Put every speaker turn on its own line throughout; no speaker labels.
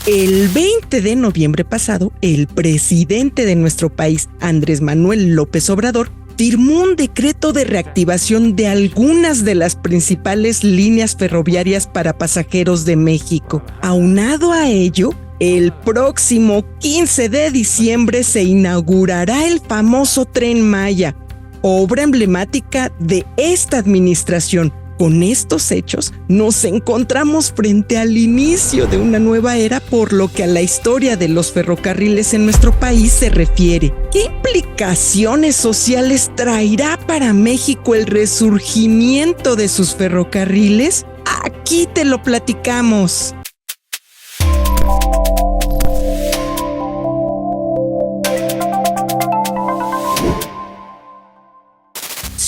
El 20 de noviembre pasado, el presidente de nuestro país, Andrés Manuel López Obrador, firmó un decreto de reactivación de algunas de las principales líneas ferroviarias para pasajeros de México. Aunado a ello, el próximo 15 de diciembre se inaugurará el famoso Tren Maya, obra emblemática de esta administración. Con estos hechos, nos encontramos frente al inicio de una nueva era por lo que a la historia de los ferrocarriles en nuestro país se refiere. ¿Qué implicaciones sociales traerá para México el resurgimiento de sus ferrocarriles? Aquí te lo platicamos.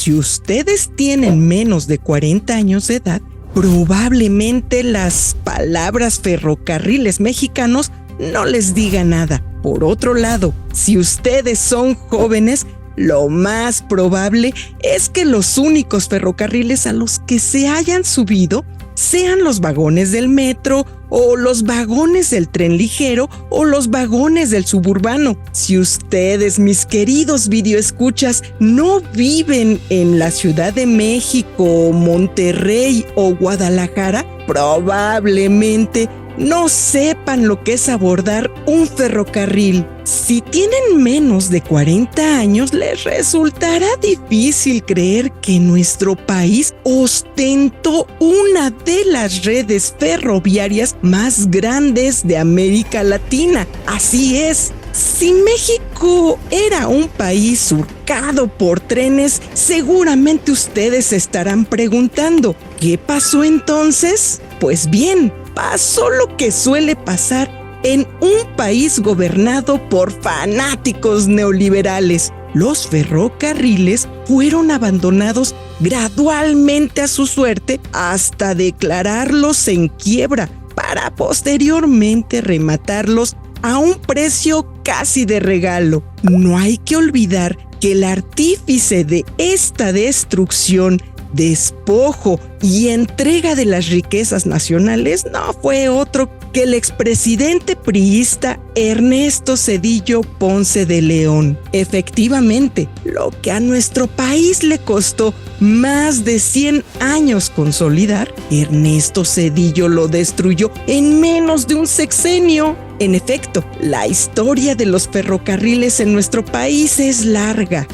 Si ustedes tienen menos de 40 años de edad, probablemente las palabras ferrocarriles mexicanos no les diga nada. Por otro lado, si ustedes son jóvenes, lo más probable es que los únicos ferrocarriles a los que se hayan subido sean los vagones del metro o los vagones del tren ligero o los vagones del suburbano. Si ustedes, mis queridos videoescuchas, no viven en la Ciudad de México, Monterrey o Guadalajara, probablemente no sepan lo que es abordar un ferrocarril. Si tienen menos de 40 años, les resultará difícil creer que nuestro país ostentó una de las redes ferroviarias más grandes de América Latina. Así es. Si México era un país surcado por trenes, seguramente ustedes se estarán preguntando, ¿qué pasó entonces? Pues bien, pasó lo que suele pasar en un país gobernado por fanáticos neoliberales. Los ferrocarriles fueron abandonados gradualmente a su suerte hasta declararlos en quiebra para posteriormente rematarlos a un precio casi de regalo. No hay que olvidar que el artífice de esta destrucción, despojo y entrega de las riquezas nacionales no fue otro que el expresidente priista Ernesto Zedillo Ponce de León. Efectivamente, lo que a nuestro país le costó más de 100 años consolidar, Ernesto Zedillo lo destruyó en menos de un sexenio. En efecto, la historia de los ferrocarriles en nuestro país es larga.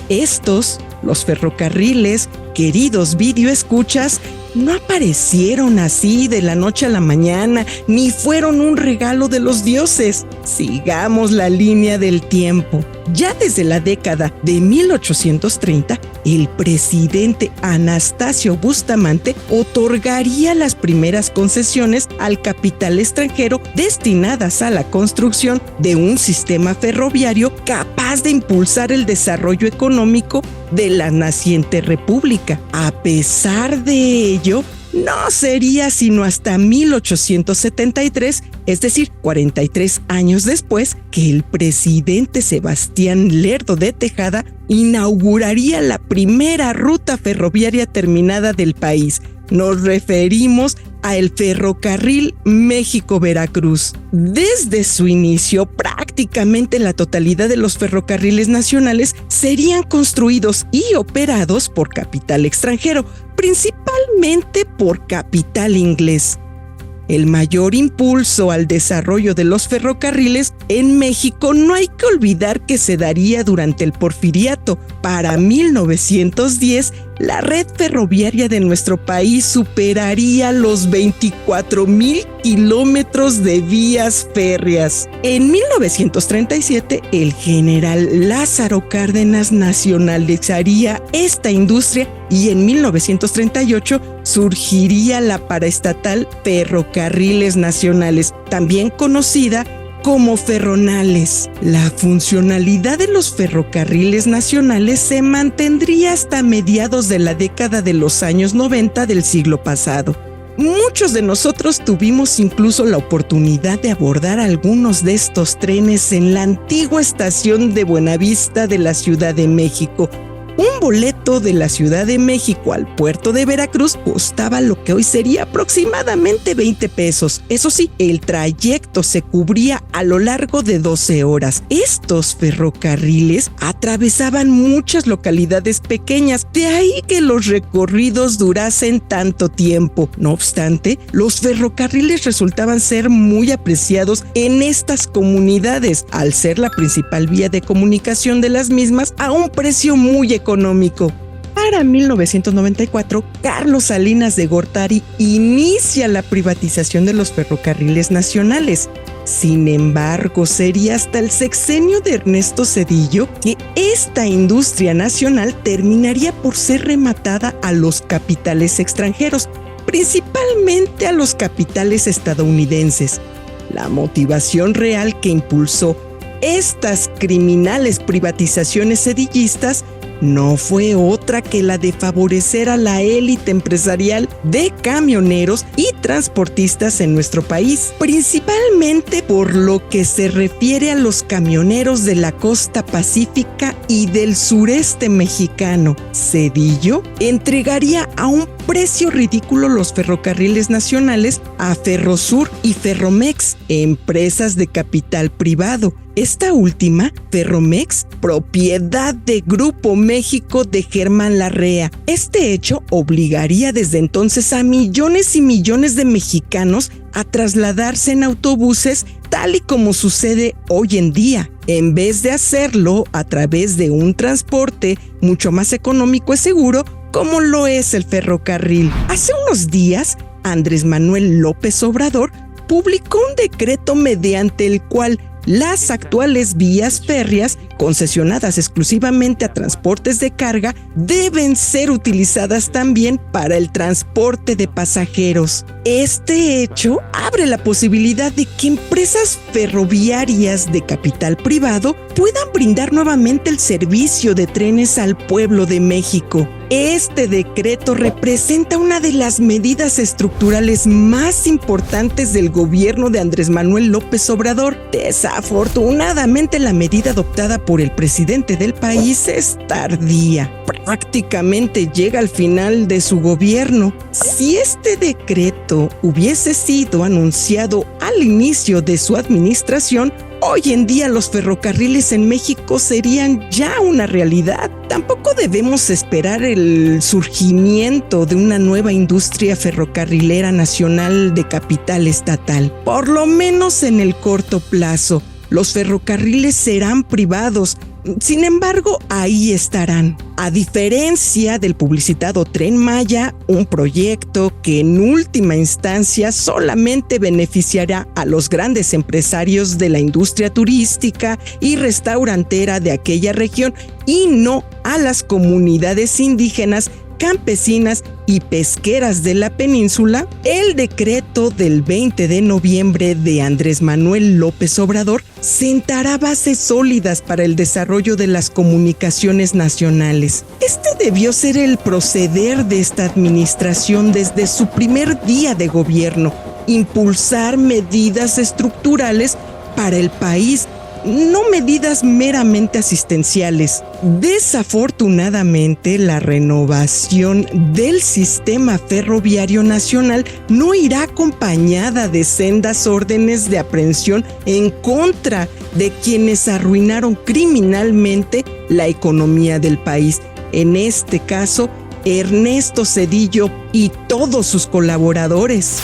Los ferrocarriles, queridos videoescuchas, no aparecieron así de la noche a la mañana, ni fueron un regalo de los dioses. Sigamos la línea del tiempo. Ya desde la década de 1830, el presidente Anastasio Bustamante otorgaría las primeras concesiones al capital extranjero destinadas a la construcción de un sistema ferroviario capaz de impulsar el desarrollo económico de la naciente república. A pesar de ello, no sería sino hasta 1873, es decir, 43 años después, que el presidente Sebastián Lerdo de Tejada inauguraría la primera ruta ferroviaria terminada del país. Nos referimos a el ferrocarril México-Veracruz. Desde su inicio, prácticamente la totalidad de los ferrocarriles nacionales serían construidos y operados por capital extranjero, principalmente por capital inglés. El mayor impulso al desarrollo de los ferrocarriles en México no hay que olvidar que se daría durante el Porfiriato. Para 1910, la red ferroviaria de nuestro país superaría los 24,000 kilómetros de vías férreas. En 1937, el general Lázaro Cárdenas nacionalizaría esta industria y en 1938 surgiría la paraestatal Ferrocarriles Nacionales, también conocida como ferronales. La funcionalidad de los ferrocarriles nacionales se mantendría hasta mediados de la década de los años 90 del siglo pasado. Muchos de nosotros tuvimos incluso la oportunidad de abordar algunos de estos trenes en la antigua estación de Buenavista de la Ciudad de México. Un boleto trayecto de la Ciudad de México al puerto de Veracruz costaba lo que hoy sería aproximadamente 20 pesos. Eso sí, el trayecto se cubría a lo largo de 12 horas. Estos ferrocarriles atravesaban muchas localidades pequeñas, de ahí que los recorridos durasen tanto tiempo. No obstante, los ferrocarriles resultaban ser muy apreciados en estas comunidades, al ser la principal vía de comunicación de las mismas a un precio muy económico. Para 1994, Carlos Salinas de Gortari inicia la privatización de los ferrocarriles nacionales. Sin embargo, sería hasta el sexenio de Ernesto Zedillo que esta industria nacional terminaría por ser rematada a los capitales extranjeros, principalmente a los capitales estadounidenses. La motivación real que impulsó estas criminales privatizaciones sedillistas no fue otra que la de favorecer a la élite empresarial de camioneros y transportistas en nuestro país, principalmente por lo que se refiere a los camioneros de la costa pacífica y del sureste mexicano. Zedillo entregaría a un precio ridículo los ferrocarriles nacionales a Ferrosur y Ferromex, empresas de capital privado. Esta última, Ferromex, propiedad de Grupo México de Germán Larrea. Este hecho obligaría desde entonces a millones y millones de mexicanos a trasladarse en autobuses, tal y como sucede hoy en día, en vez de hacerlo a través de un transporte mucho más económico y seguro, como lo es el ferrocarril. Hace unos días, Andrés Manuel López Obrador publicó un decreto mediante el cual las actuales vías férreas, concesionadas exclusivamente a transportes de carga, deben ser utilizadas también para el transporte de pasajeros. Este hecho abre la posibilidad de que empresas ferroviarias de capital privado puedan brindar nuevamente el servicio de trenes al pueblo de México. Este decreto representa una de las medidas estructurales más importantes del gobierno de Andrés Manuel López Obrador. Desafortunadamente, la medida adoptada por el presidente del país es tardía. Prácticamente llega al final de su gobierno. Si este decreto hubiese sido anunciado al inicio de su administración, hoy en día los ferrocarriles en México serían ya una realidad. Tampoco debemos esperar el surgimiento de una nueva industria ferrocarrilera nacional de capital estatal. Por lo menos en el corto plazo, los ferrocarriles serán privados. Sin embargo, ahí estarán. A diferencia del publicitado Tren Maya, un proyecto que en última instancia solamente beneficiará a los grandes empresarios de la industria turística y restaurantera de aquella región y no a las comunidades indígenas, campesinas y pesqueras de la península. El decreto del 20 de noviembre de Andrés Manuel López Obrador sentará bases sólidas para el desarrollo de las comunicaciones nacionales. Este debió ser el proceder de esta administración desde su primer día de gobierno: impulsar medidas estructurales para el país, no medidas meramente asistenciales. Desafortunadamente, la renovación del sistema ferroviario nacional no irá acompañada de sendas órdenes de aprehensión en contra de quienes arruinaron criminalmente la economía del país. En este caso, Ernesto Zedillo y todos sus colaboradores.